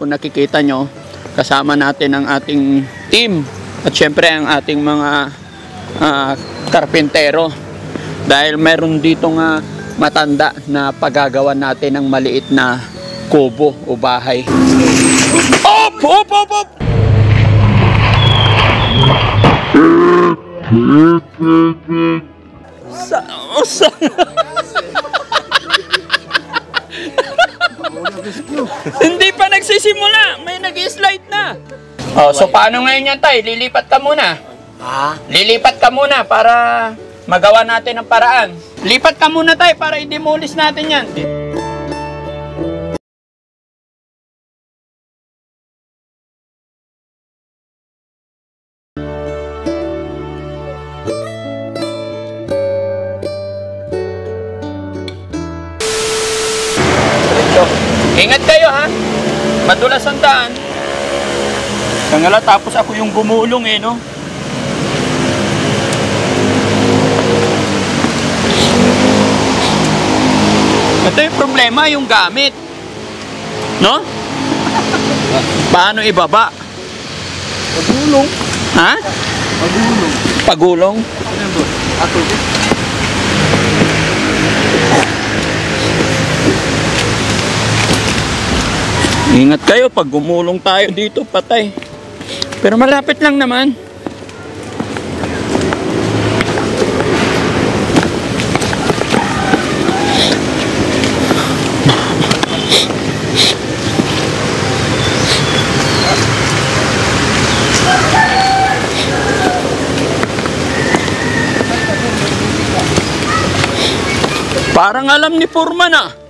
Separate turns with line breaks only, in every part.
kung nakikita nyo, kasama natin ang ating team at syempre ang ating mga karpintero. Dahil meron dito nga matanda na paggagawa natin ng maliit na kubo o bahay. Op! Op! Op! Op! Hindi pa nagsisimula, may nag-slide na. Oh, so paano ngayon yan, tay? Lilipat ka muna.
Ha?
Lilipat ka muna para magawa natin ang paraan. Lipat ka muna, tay, para i-demolish natin yan. Ingat kayo, ha? Madulas ang daan. Kangala, tapos ako yung gumulong eh, no? Ito yung problema, yung gamit. No? Paano ibaba?
Pagulong.
Ha?
Pagulong.
Pagulong?
Ako.
Ingat kayo, pag gumulong tayo dito, patay. Pero malapit lang naman. Parang alam ni Foreman, ah.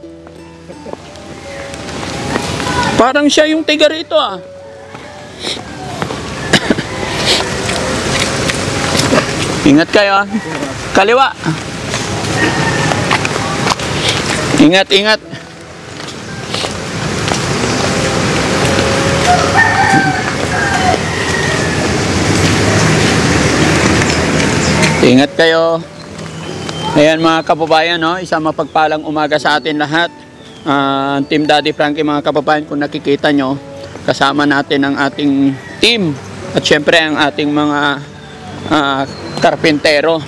Parang siya yung tiga rito, ah. Ingat kayo, ah. Kaliwa. Ingat, ingat. Ingat kayo. Ayan mga kababayan, no? Isang mapagpalang umaga sa atin lahat. Team Daddy Frankie, mga kababayan, kung nakikita nyo, kasama natin ang ating team at syempre ang ating mga karpintero.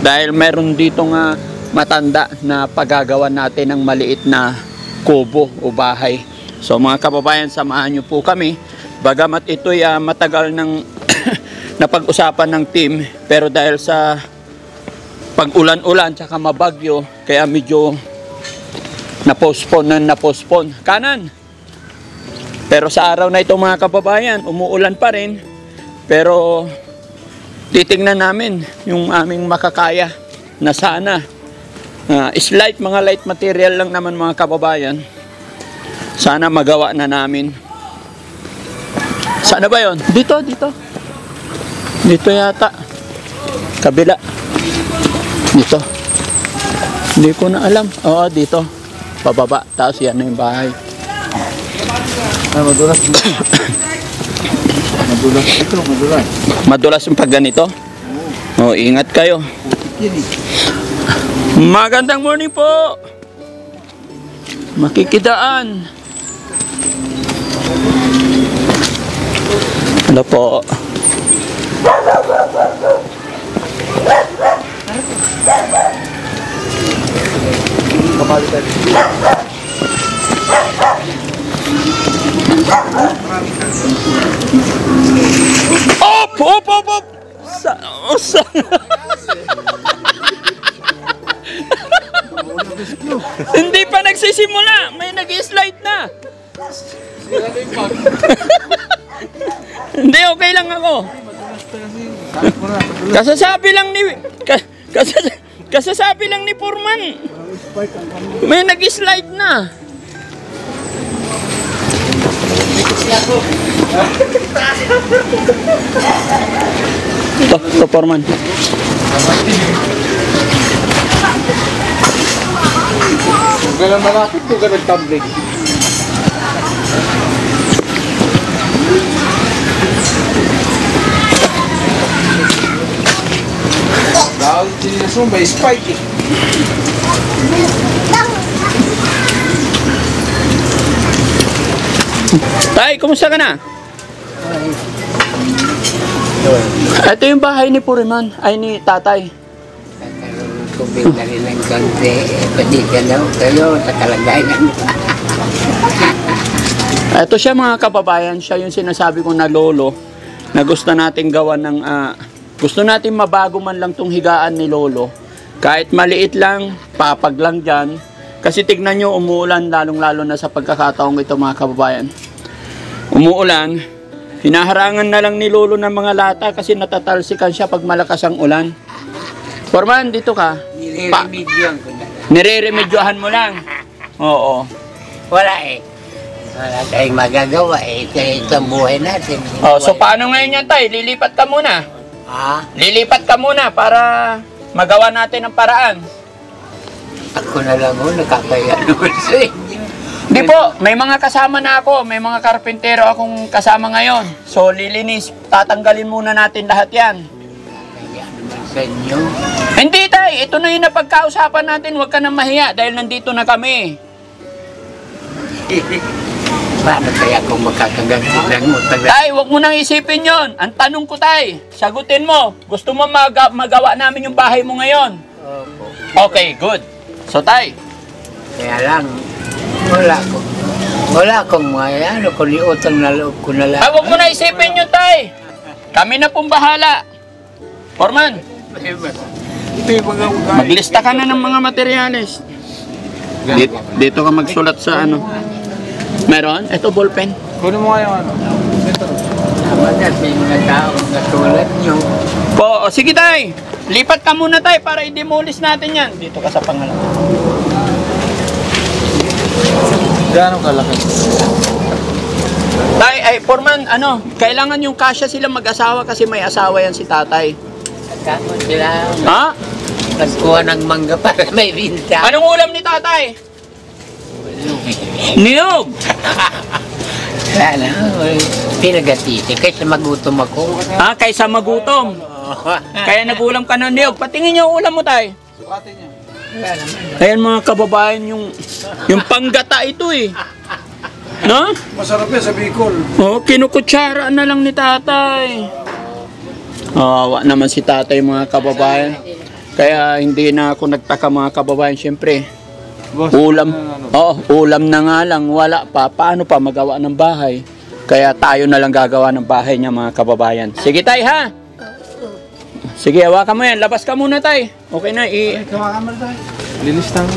Dahil meron dito nga matanda na paggagawa natin ng maliit na kubo o bahay. So mga kababayan, samahan nyo po kami. Bagamat ito'y matagal ng napag-usapan ng team, pero dahil sa pag-ulan-ulan tsaka mabagyo, kaya medyo na-postpone. Kanan. Pero sa araw na ito mga kababayan, umuulan pa rin. Pero titingnan namin yung aming makakaya na sana. Mga light material lang naman mga kababayan. Sana magawa na namin. Sana ba yon? Dito. Dito yata. Kabila. Dito. Hindi ko na alam. Oo, dito. Pababa, tapos yan na yung bahay.
Madulas. Madulas ito, madulas.
Madulas yung pag ganito? Oo. Ingat kayo. Magandang morning po! Makikidaan. Hello po. Op! Op! Op! Op! Hindi pa nagsisimula, may nag-slide na. Hindi, okay lang ako. Kasasabi lang ni Foreman. May nag-slide na. Ito Foreman.
Kung gano'n malapit, kung gano'n tumbling. Dahil sinilas mo, may spike eh.
Tay, kumusta ka na? Ito yung bahay ni Puriman, ay ni tatay.
Kubig na rin ng konti. Pwede ka daw kayo sa kalagayan.
Ito siya mga kababayan, siya yung sinasabi ko na lolo na gusto natin gawa ng gusto natin mabago man lang tong higaan ni lolo. Kahit maliit lang, papag lang dyan. Kasi tignan nyo, umuulan lalong-lalo na sa pagkakataong ito mga kababayan. Umuulan, hinaharangan na lang ni lolo ng mga lata kasi natatalsikan siya pag malakas ang ulan. Forman, dito ka.
Nire-remedyoan ko na.
Nire-remedyohan mo lang. Oo.
Wala eh. Wala tayong magagawa eh. Ito ang buhay natin.
Oh, so paano ngayon yan, tay? Lilipat ka muna.
Ha?
Lilipat ka muna para magawa natin ang paraan.
Ako na lang nakakaya naman sa inyo.
Di po, may mga kasama na ako. May mga karpintero akong kasama ngayon. So lilinis, tatanggalin muna natin lahat yan.
Nakakaya naman sa inyo.
Hindi tay, ito na yung napagkausapan natin. Huwag ka nang mahiya dahil nandito na kami.
Paano kaya kung makakaganti ng utang?
Tay, huwag mo nang isipin yon. Ang tanong ko tay, sagutin mo. Gusto mo magawa namin yung bahay mo ngayon?
Opo.
Okay, good. So tay,
Kaya lang, wala akong mga ano, kung utang na loob ko na lang.
huwag mo na isipin yun tay. Kami na pong bahala. Forman,
Ito yung mga ugali.
maglista ka na ng mga materyales. Dito ka magsulat sa ano. Meron? Ito ballpen.
Kunin mo nga yung ano. Ito.
Tama na, may mga taong natulad nyo.
Po, sige tay. Lipat ka muna tay para i-demolish natin yan. Dito ka sa pangalan.
Gano'ng kalaki?
Tay, ay Forman, ano, kailangan yung kasya sila mag-asawa kasi may asawa yan si tatay.
Tama sila.
Ha?
Nagkuha ng mangga para may binta.
Anong ulam ni tatay? Niyog!
Wala na, pinagatiti. Kaysa magutom ako.
Ha? Kaysa magutom. Kaya nagulam ka ng niyog. Patingin niyo ang ulam mo tay.
Sukatin niya.
Wala naman.
Ayan mga kababayan, yung panggata ito eh. No?
Masarap yan sa Bicol.
Oh, kinukutsara na lang ni tatay. Awa naman si tatay mga kababayan. Kaya hindi na ako nagtaka mga kababayan. Siyempre,
Boss,
ulam.
ano?
Ulam na nga lang. Wala pa. Paano pa magawa ng bahay? Kaya tayo na lang gagawa ng bahay niya mga kababayan. Sige tay ha. Sige, hawakan mo yan. Labas ka muna tay. Okay na.
Linis tayo.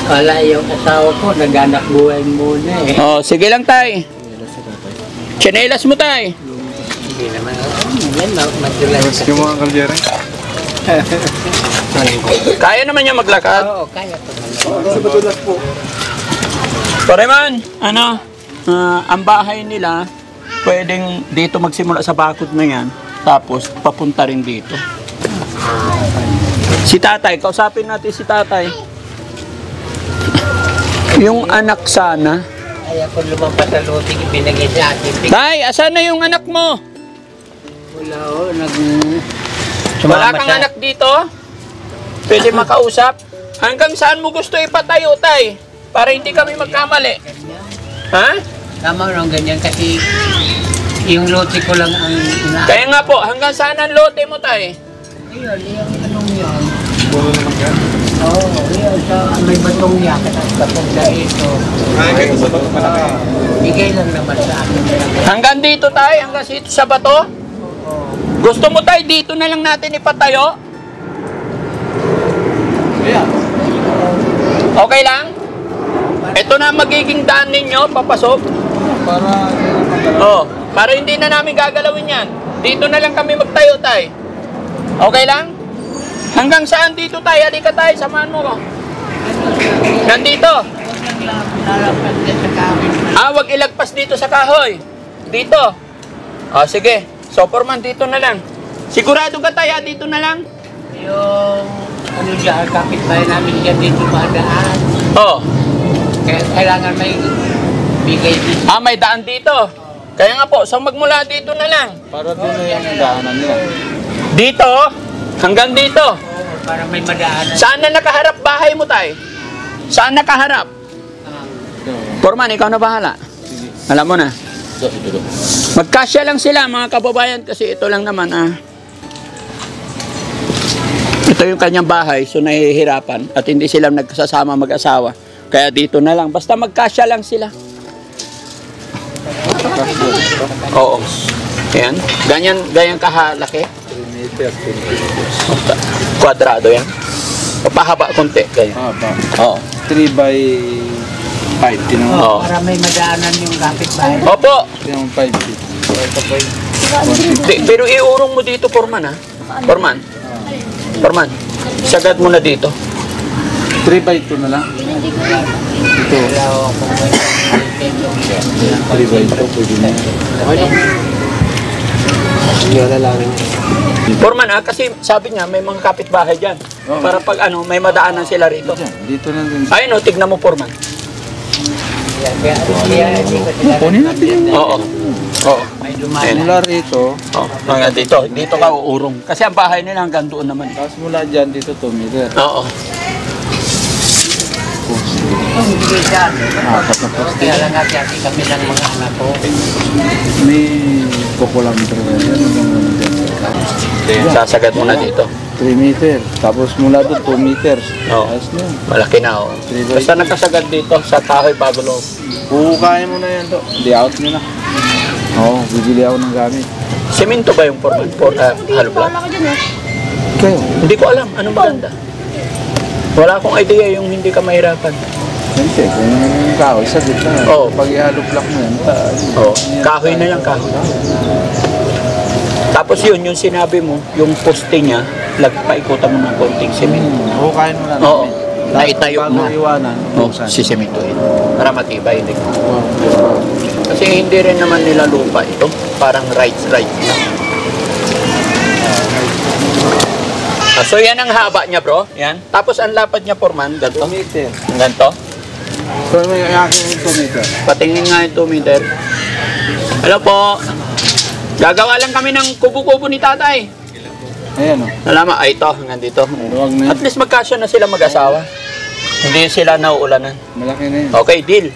Wala yung asawa ko, nag-anak buhay muna eh.
Oh, sige lang tay. Tsinelas mo tay.
Hindi naman ako. Yan, matulad
Tapos yung mga kalyere.
Kaya naman niya maglakad.
Oo, kaya ko naman.
Sa Batulas po.
Pareman, ano, ang bahay nila, pwedeng dito magsimula sa bakod na yan, tapos papunta rin dito. Si tatay, kausapin natin si tatay. Yung anak sana.
Kaya ko lumampas sa luting ibinagay sa akin.
Tay, asan na yung anak mo?
Wala o,
Wala kang anak dito? Pwede makausap? Hanggang saan mo gusto ipatayo, tay? Para hindi kami magkamali. Ha?
Tama lang ganyan kasi yung lote ko lang ang
Kaya nga po, hanggang saan ang lote mo, tay?
Ayun, yung anong yan.
Puro naman yan.
Oo, yun, sa may batong yan. Kapag na ito.
Kaya sa bato malaki.
Bigay lang naman sa akin.
Hanggang dito, tay? Hanggang dito sa bato?
Oo.
Gusto mo, tay, dito na lang natin ipatayo?
Ayan.
Okay lang? Ito na ang magiging daan ninyo, papasok.
Para
Oh, para hindi na namin gagalawin yan. Dito na lang kami magtayo, tay. Okay lang? Hanggang saan dito, tay? Halika, tay, samahan mo ko. Nandito.
Lalapan ka sa kawin.
Wag ilagpas dito sa kahoy. Dito. Sige. So, Foreman, dito na lang. Sigurado ka, tay, dito na lang?
Yung ano dyan, kapitbahay namin dyan dito madaan.
Oh.
Kaya kailangan may bigay dito.
May daan dito. Kaya nga po, so magmula dito na lang.
para doon na yung daanan nila.
Dito, hanggang dito.
Oo, para may madaanan.
Saan na nakaharap bahay mo, tay? Saan nakaharap? Foreman, ikaw na bahala. Alam mo na. Magkasya lang sila mga kababayan kasi ito lang naman ito yung kanyang bahay, so nahihirapan at hindi sila nagsasama mag-asawa. Kaya dito na lang, basta magkasya lang sila. Oo. Ayan. Ganyan kahalaki.
3 meters, 20
Kwadrado yan. O pahaba konti. Ganyan. Oo.
3 by 5. Tinang
Oo.
Para may madaanan yung kapitbahay.
Opo.
5 feet.
Pero iurong mo dito, Foreman, ha? Foreman, sagad mo na dito.
3 by 2 na lang. Ito. 3 by 2 pwede na.
Foreman, kasi sabi niya may mga kapitbahay dyan.
Oo.
Para pag may madaanan sila rito.
Dito na din.
Ayun o, tignan mo, Foreman.
Kunin natin yung
Oo. Oo. Ayun.
mula rito.
Oo. Hanggang dito. Dito ka uurong. Kasi ang bahay nila hanggang doon naman.
Tapos mula dyan dito 2 meter.
Oo.
Kaya lang nga kami ng mga anak ko.
May kukulamiter na yan.
Sasagad mo na dito.
3 meter. Tapos mula doon 2 meters.
Oo.
Ayos na yun.
Malaki na, oh. Basta nagkasagad dito sa kahoy bago loob.
Huhukayin mo na yan to. Layout nyo na. Oo, bibili ako ng gamit.
Semento ba yung Foreman? Hollow block?
Kayo?
Hindi ko alam. Anong maganda? Wala akong idea yung hindi ka mahirapan.
Siyempre, kung kahoy, sagot na.
Oo.
Pag ihalo block mo yan,
Oo. Kahoy na yan, kahoy. Tapos yun, yung sinabi mo, yung poste niya, paikutan mo ng konting semento.
Huhukayin mo na
Oo.
namin.
Naitayo
Bago
na.
iwanan,
Oo,
buksan.
sisementohin. Para matibay. Hindi.
Wow.
Kasi hindi rin naman nila lupa ito. Parang rights lang. So yan ang haba niya, bro. Yan. Tapos ang lapad niya, Foreman,
2
ganito.
meter.
Ganito.
So may aking 2 meter.
Patingin nga yung 2 meter. Hello po. Gagawa lang kami ng kubo-kubo ni tatay.
Ayan o.
Salamat. Ay, ito. Hanggang dito.
Huwag na
At least magkasya na sila mag-asawa. Hindi sila nauulanan.
Malaki na yun.
Okay, deal.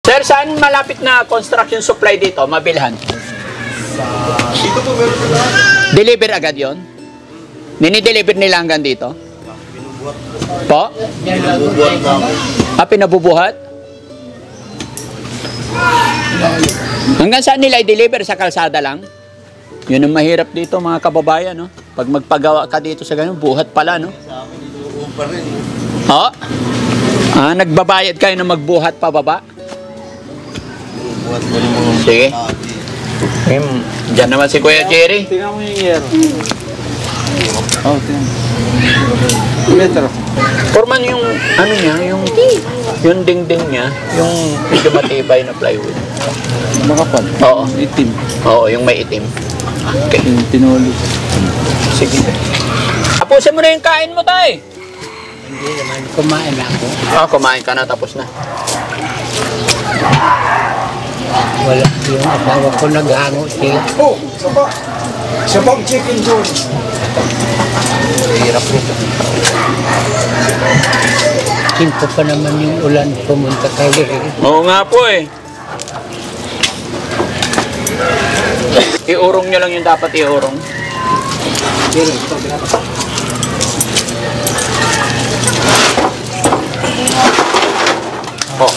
Sir, saan malapit na construction supply dito? Mabilhan?
Dito po meron na lang.
Deliver agad yon? Nini-deliver nila hanggang dito? Po?
Bubuhat na ako.
Pinabubuhat? Hanggang saan nila i-deliver? Sa kalsada lang? Yun ang mahirap dito mga kababayan, no? Pag magpagawa ka dito sa ganun, buhat pala, no?
Sa amin yung pa rin.
Oo? Nagbabayad kayo na magbuhat pababa?
Bubuhat mo yung mga
Sige. Diyan naman si Kuya Jerry.
Tingnan mo yung year. Oh, tingnan. Metro.
Foreman, yung ano niya, yung dingding niya, yung medyo matibay na plywood.
Makapal.
Oo.
Itim.
Oo, yung may itim. Okay.
Yung tinuli.
Sige. Tapusin mo na yung kain mo, tay.
Hindi naman kumain ako.
Kumain ka na, tapos na.
Wala yung asawa ko naghango siya.
Oh, sabang chicken joint. Hirap nito.
Simpo pa naman yung ulan pumunta kayo.
Oo nga po eh. Iurong nyo lang yung dapat iurong. Oh.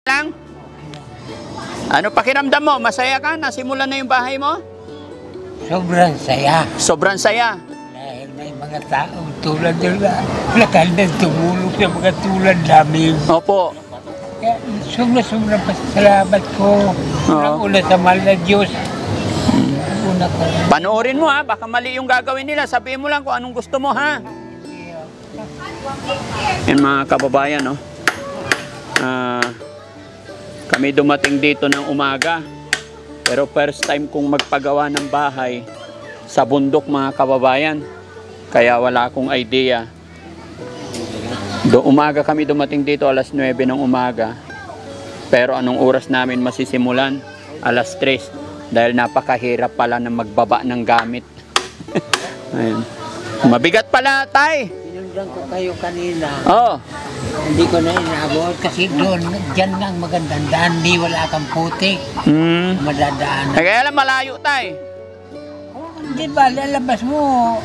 Lang? Ano pakiramdam mo? Masaya ka? Nasimulan na yung bahay mo?
Sobrang saya.
Sobrang saya.
Dahil may mga tao tulad nila. Nakaldang tumulong sa mga tulad namin.
Opo.
Kaya sobrang pasasalamat ko. Una sa mahal na Diyos. Una ko.
Panoorin mo ha, baka mali yung gagawin nila. Sabihin mo lang kung anong gusto mo ha. Yan mga kababayan, no? Kami dumating dito ng umaga. Pero first time kong magpagawa ng bahay sa bundok mga kababayan. Kaya wala akong idea. Umaga kami dumating dito, alas 9 ng umaga. Pero anong oras namin masisimulan? Alas 3. Dahil napakahirap pala na magbaba ng gamit. Ayun. Mabigat pala, tay.
Pinundan ko kayo kanina.
Oh.
Hindi ko na inabot kasi doon, dyan lang magandang daan. Di wala kang putik. Madadaan.
Kaya lang malayo, tay.
Hindi ba, lalabas mo,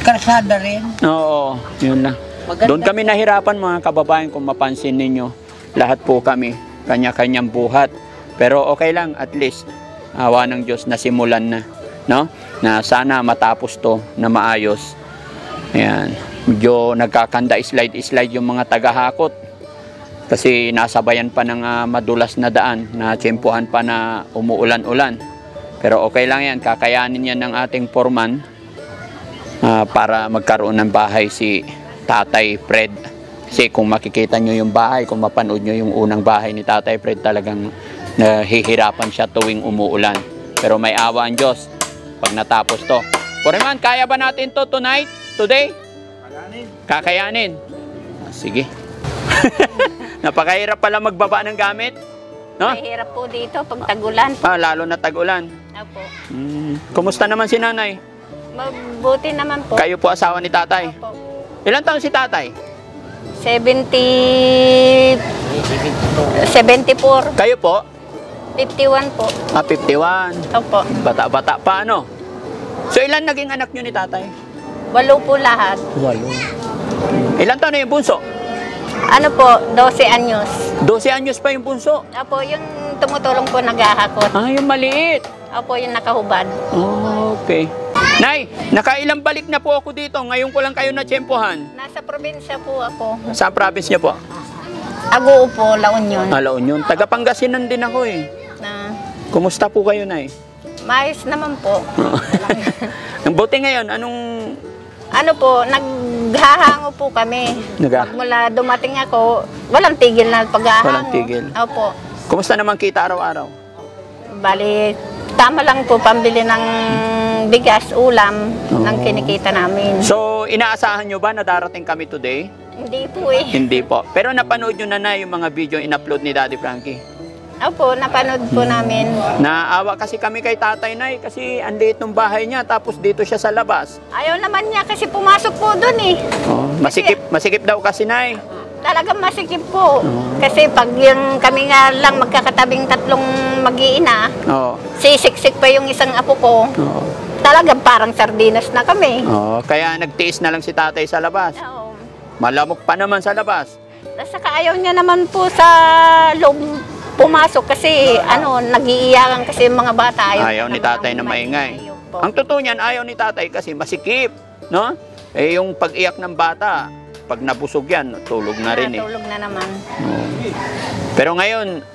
karsada rin.
Oo, yun lang. Doon kami nahirapan mga kababayan kung mapansin ninyo. Lahat po kami, kanya-kanyang buhat. Pero okay lang, at least, awa ng Diyos, nasimulan na. No? Na sana matapos to na maayos. Ayan. Medyo nagkakanda slide yung mga tagahakot. Kasi nasabayan pa ng madulas na daan, na tsempuhan pa na umuulan-ulan. Pero okay lang yan, kakayanin yan ng ating foreman para magkaroon ng bahay si Tatay Fred. Kasi kung makikita nyo yung bahay, kung mapanood nyo yung unang bahay ni Tatay Fred, talagang nahihirapan siya tuwing umuulan. Pero may awa ang Diyos pag natapos to. Foreman, kaya ba natin to tonight? Today? Kakayanin. Sige. Napakahirap pala magbaba ng gamit. No?
Mahirap po dito pag tag-ulan.
Lalo na tag-ulan.
Opo.
Kumusta naman si nanay?
Mabuti naman po.
Kayo po asawa ni tatay?
Opo.
Ilan taon si tatay?
74.
Kayo po?
51 po.
51.
Opo.
Bata-bata pa, ano? So ilan naging anak nyo ni tatay?
8 po lahat.
8. Ilan taon na yung bunso?
Ano po, 12 anyos.
12 anyos pa yung bunso.
Opo, yung tumutulong po naghahakot.
Yung maliit.
Opo, yung nakahubad.
Okay. Nay, nakailang balik na po ako dito. Ngayon ko lang kayo natsyempohan.
Nasa probinsya po ako.
Sa province niyo po?
Agoo po, La Union.
La Union. Taga Pangasinan din ako eh. Kumusta po kayo, Nay?
Mais naman po.
Ang buti ngayon, anong...
Ano po, naghahango po kami. Mula dumating ako, walang tigil na paghahango.
Walang tigil.
Opo.
Kumusta naman kita araw-araw?
Bali, tama lang po pambili ng bigas, ulam ng kinikita namin.
So, inaasahan nyo ba na darating kami today?
Hindi po eh.
Hindi po. Pero napanood nyo na yung mga video in-upload ni Daddy Frankie.
Opo, napanood po namin.
Naawa kasi kami kay Tatay Nay kasi ang liit ng bahay niya tapos dito siya sa labas.
Ayaw naman niya kasi pumasok po doon eh.
Masikip daw kasi Nay.
Talagang masikip po. Kasi pag yung kami nga lang magkakatabing tatlong mag-iina, sisiksik pa yung isang apo ko, talagang parang sardinas na kami.
Kaya nagtiis na lang si Tatay sa labas.
Oo.
Malamok pa naman sa labas.
Saka ayaw niya naman po sa loob pumasok kasi nag-iiyakan kasi yung mga bata.
Ayaw ni Tatay na maingay. Ang totoo niyan, ayaw ni Tatay kasi masikip, no? Eh yung pag-iyak ng bata, pag nabusog yan, tulog na rin eh.
Tulog na naman.
Pero ngayon,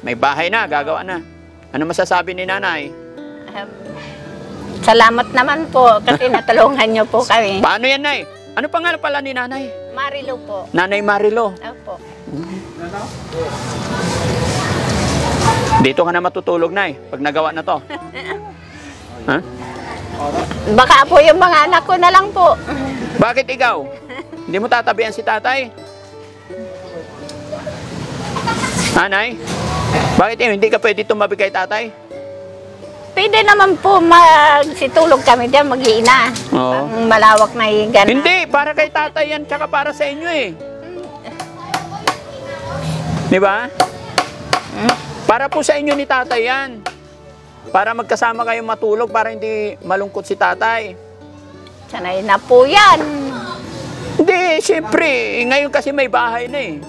may bahay na, gagawa na. Ano masasabi ni Nanay?
Salamat naman po kasi natulungan niyo po kami.
Paano yan, Nay? Ano pangalan pala ni Nanay?
Marilo po.
Nanay Marilo.
Opo.
Dito ka na matutulog, Nay, pag nagawa na to. Ha?
Baka po yung mga anak ko na lang po.
Bakit ikaw? Hindi mo tatabihan si Tatay? Nanay? Bakit hindi ka pwede tumabi kay Tatay?
Pwede naman po magsitulog kami dyan, mag-iina.
Oo.
Pang malawak na higan.
Hindi, para kay Tatay yan, tsaka para sa inyo eh. Di ba? Para po sa inyo ni Tatay yan. Para magkasama kayong matulog, para hindi malungkot si Tatay.
Sanay na po yan.
Hindi, siyempre. Ngayon kasi may bahay na eh.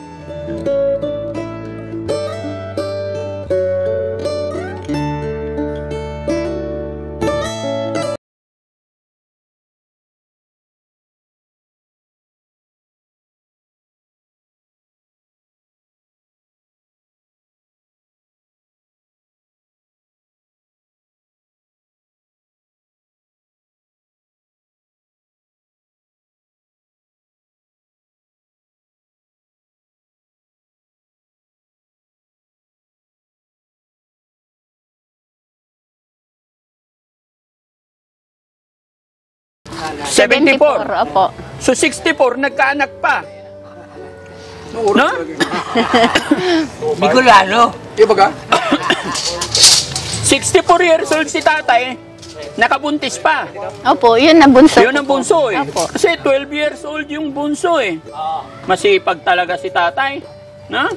$74.
Opo.
So 64, nagkaanak pa. No?
Bicolano.
64 years old si Tatay, nakabuntis pa.
Opo, yun ang bunso.
Yun ang bunso eh.
Opo.
Kasi 12 years old yung bunso eh. Masipag talaga si Tatay. No?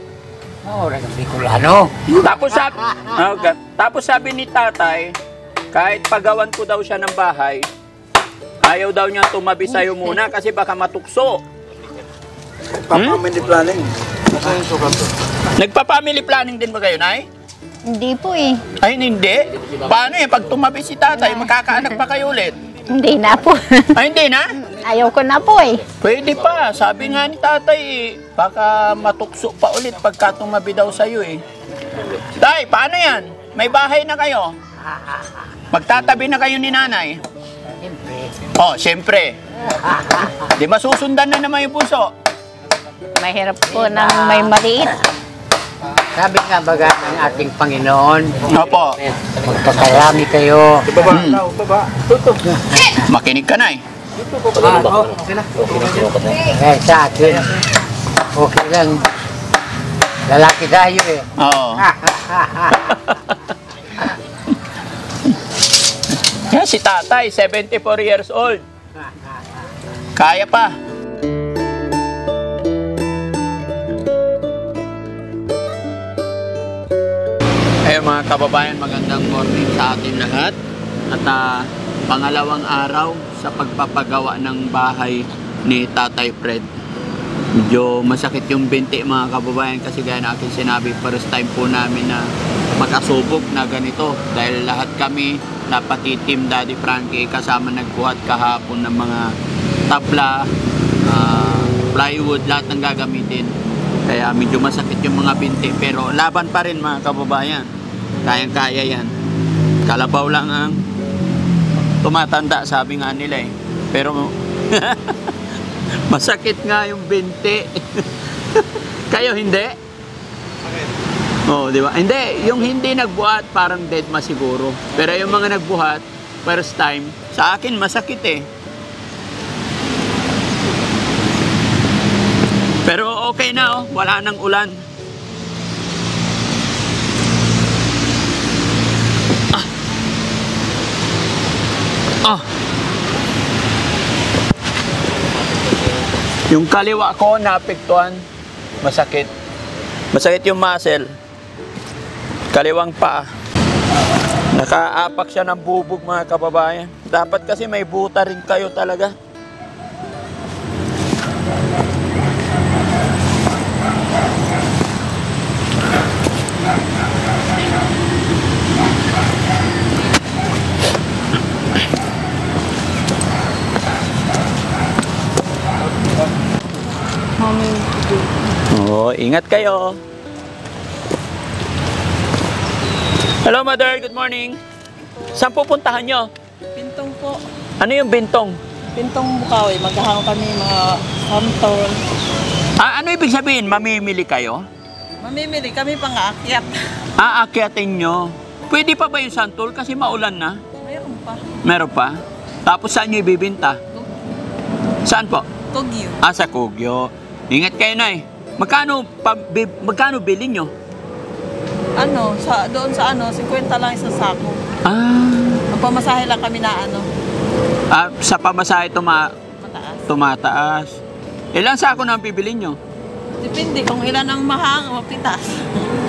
Oo, Bicolano.
Tapos sabi ni Tatay, kahit pagawan ko daw siya ng bahay, ayaw daw niya tumabi sa'yo muna kasi baka matukso.
Family planning.
Nagpa-family planning din ba kayo, Nay?
Hindi po eh.
Ay, hindi. Paano eh? Pag tumabi si Tatay, magkakaanak pa kayo ulit?
Hindi na po.
Ay, hindi na?
Ayaw ko na po eh.
Pwede pa. Sabi nga ni Tatay eh, baka matukso pa ulit pagka tumabi daw sa'yo eh. Tay, paano yan? May bahay na kayo? Magtatabi na kayo ni Nanay?
Siyempre.
Oh, siyempre. Di masusundan na naman yung puso.
Mahirap po nang may maliit.
Sabi nga baga ng ating Panginoon,
Opo.
magpakarami kayo.
Makinig ka, Nay.
Eh, sa akin, okay lang. Lalaki tayo eh.
Oo. Yan si Tatay, 74 years old. Kaya pa. Ayun mga kababayan, magandang morning sa atin lahat. At pangalawang araw sa pagpapagawa ng bahay ni Tatay Fred. Medyo masakit yung binti mga kababayan kasi gaya na aking sinabi, first time po namin na makasubok na ganito dahil lahat kami, pati Team Daddy Frankie kasama nagbuhat kahapon ng mga tabla, plywood, lahat ng gagamitin. Kaya medyo masakit yung mga binti pero laban pa rin mga kababayan. Kayang-kaya yan. Kalabaw lang ang tumatanda, sabi nga nila eh. Pero masakit nga yung binti. Kayo hindi? Oh, di ba? Hindi, yung hindi nagbuhat parang dead ma siguro. Pero yung mga nagbuhat, first time. Sa akin, masakit eh. Pero okay na oh, wala nang ulan. Yung kaliwa ko naapektuhan, masakit. Masakit yung muscle. Kaliwang paa. Nakaapak siya ng bubog mga kababayan. Dapat kasi may buta rin kayo talaga. Oh, ingat kayo. Hello, Mother. Good morning. Saan pupuntahan nyo?
Bintong po.
Ano yung bintong?
Bintong Bukawi. Maghahang kami mga santol.
Ano ibig sabihin? Mamimili kayo?
Mamimili kami pang aakyat.
Aakyatin nyo. Pwede pa ba yung santol? Kasi maulan na.
Mayroon pa.
Meron pa? Tapos saan nyo ibibinta? Saan po?
Kogyo.
Sa Kogyo. Ingat kayo, Nay. Magkano bilhin nyo?
Doon sa 50 lang isang sako. Magpamasahe lang kami na
Sa pamasahe
mataas.
tumataas. Ilang sako na ang bibilhin nyo?
Depende kung ilan ang mahang o pitas.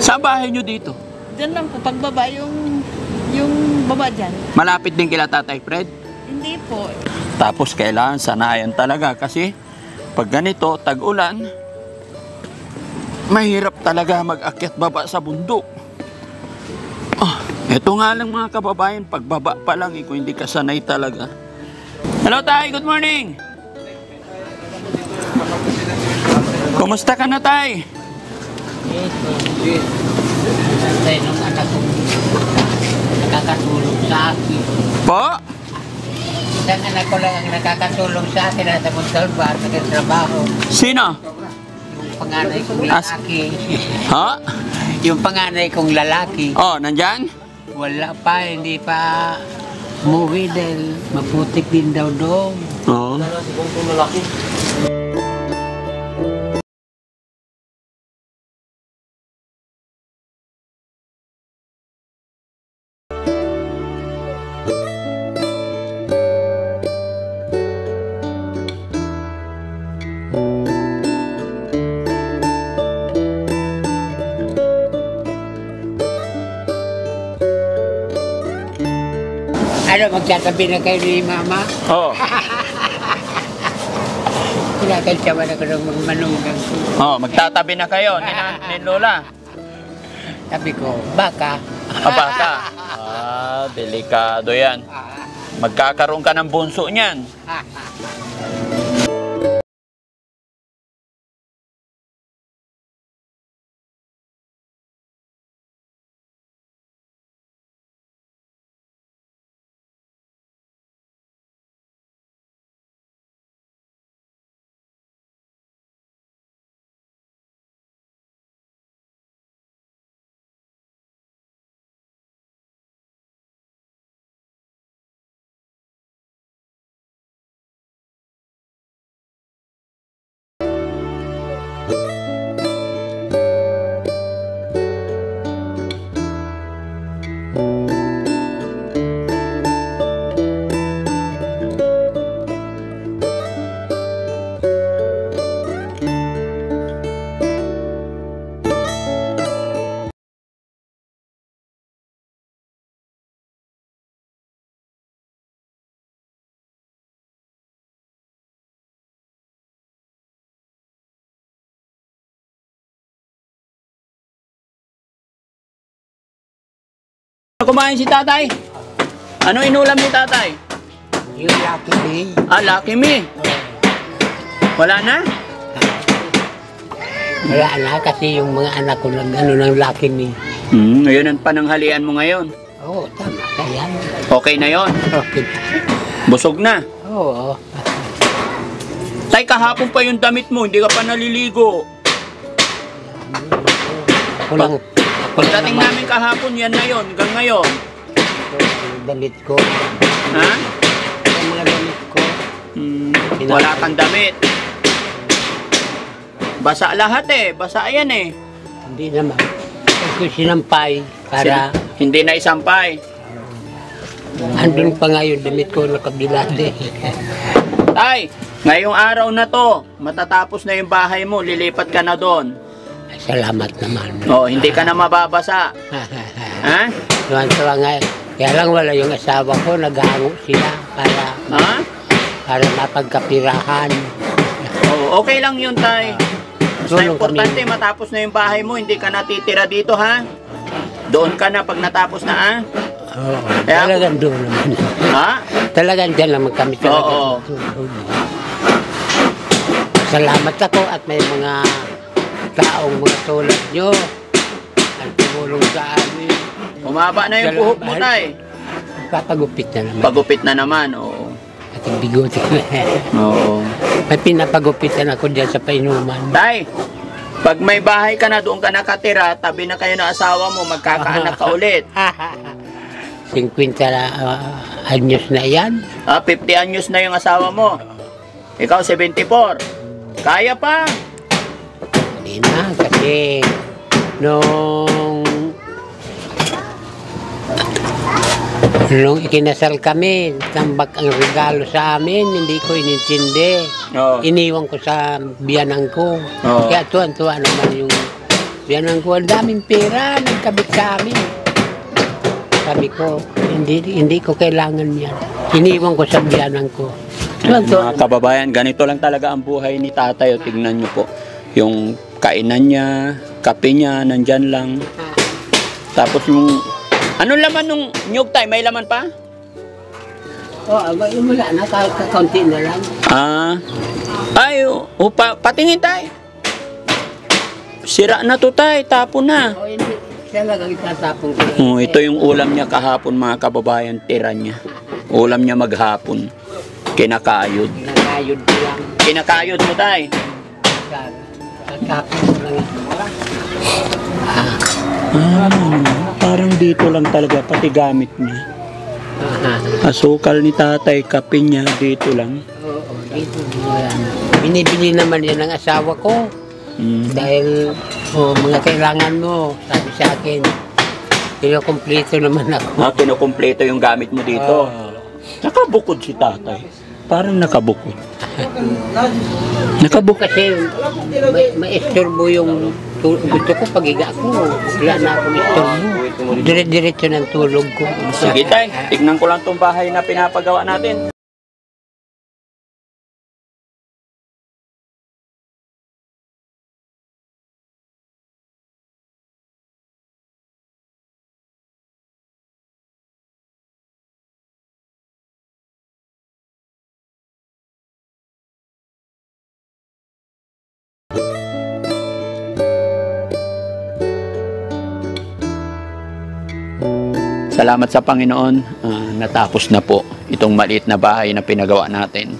Sa bahay nyo dito?
Diyan lang po, pagbaba yung baba dyan.
Malapit din kila Tatay Fred?
Hindi po.
Tapos kailangan sanayan talaga kasi pag ganito, tag-ulan, mahirap talaga mag-akyat baba sa bundok. Ito nga lang mga kababayan, pagbaba pa lang, kung hindi ka sanay talaga. Hello Tay, good morning! Kumusta ka na Tay?
Tayo ng anak ko nakakatulong sa akin.
Po?
Isang anak ko lang ang nakakatulong sa akin sa Montalbar, nagtatrabaho.
Sino?
Yung panganay kong lalaki.
Ha?
Yung panganay kong lalaki.
Nandyan?
Wala pa, hindi pa umuwi dahil maputik din daw doon.
Oo.
Magtatabi na kayo ni Mama?
Oo.
Kinakantsawa na ko ng mga manugang ko.
Magtatabi na kayo ni Lola.
Sabi ko, baka.
Baka. Delikado yan. Magkakaroon ka ng bunso niyan. Kumain si tatay. Ano inulam ni tatay?
Yung Lucky Me.
Lucky Me. Wala na?
Wala na kasi yung mga anak ko lang ng Lucky Me.
Ngayon ang pananghalian mo ngayon.
Oo, tama ka yan.
Okay na yon.
Okay.
Busog na.
Oo.
Tay, kahapon pa yung damit mo, hindi ka pa naliligo.
Kulang.
Pagdating namin kahapon, yan na yon, hanggang ngayon.
Dalit ko.
Ha?
Yung mga damit ko.
Wala kang damit. Basa lahat eh. Basa yan eh.
Hindi naman. Kasi sinampay para
Hindi na isampay.
andun pa nga yung damit ko nakabilate.
Tay, ngayong araw na to, matatapos na yung bahay mo, lilipat ka na doon.
Salamat naman.
Oh, hindi ka na mababasa. Ha?
Tuwan-tuwa nga. Kaya lang wala yung asawa ko, naghango sila
Ha?
para mapagkapirahan.
Oh, okay lang yun, Tay. Basta
Tulong
importante,
kami.
matapos na yung bahay mo, hindi ka natitira dito, ha? Doon ka na pag natapos na, ha?
Oo,
Kaya-
talagang doon naman.
Ha?
Talagang dyan naman kami talaga.
Oo.
Salamat ako at may mga taong mga tulad nyo ang tumulong sa amin.
Umaba na yung buhok mo, Tay.
Papagupit na naman.
Pagupit na naman, oo.
At ang bigote ko.
Oo.
May pinapagupitan ako dyan sa painuman.
Tay, pag may bahay ka na, doon ka nakatira, tabi na kayo ng asawa mo, magkakaanak ka ulit.
50 anyos na yan.
50 anyos na yung asawa mo. Ikaw 74. Kaya pa.
Hindi na kasi nung ikinasal kami, tambak ang regalo sa amin, hindi ko inintindi.
Oo.
Iniwan ko sa biyanang ko.
Oo.
Kaya tuwan-tuwa naman yung biyanang ko. Ang daming pera, nagkabit sa amin. Sabi ko, hindi ko kailangan yan. Iniwan ko sa biyanang ko. Tuwan-tuwa.
Mga kababayan, ganito lang talaga ang buhay ni tatay. O, tignan nyo po. Yung kainan niya, kape niya, nandyan lang. Tapos yung... Anong laman nung nyug, Tay? May laman pa?
Wala na, kaunti na lang.
Ay, patingin, Tay. Sira na to, Tay. Tapo na.
Hindi. Talagang itatapong ko.
Ito yung ulam niya kahapon, mga kababayan. Tira niya. Ulam niya maghapon. Kinakayod.
Nakayod ko lang.
Kinakayod mo, Tay.
Tatapong ko lang ito.
Parang dito lang talaga, pati gamit niya. Asukal ni tatay, kape niya, dito lang.
Oo, dito yan. Binibili naman yan ng asawa ko. Dahil mga kailangan mo, sabi sa akin. Kinukumpleto naman ako.
Kinukumpleto yung gamit mo dito. Nakabukod si tatay. Parang nakabukod. Nakabukod.
Kasi may istorbo yung gusto ko pagiga ko. Wala na akong istorbo. Dire-diretso ng tulog ko.
Sige, Tay. Tignan ko lang tong bahay na pinapagawa natin. Salamat sa Panginoon, natapos na po itong maliit na bahay na pinagawa natin.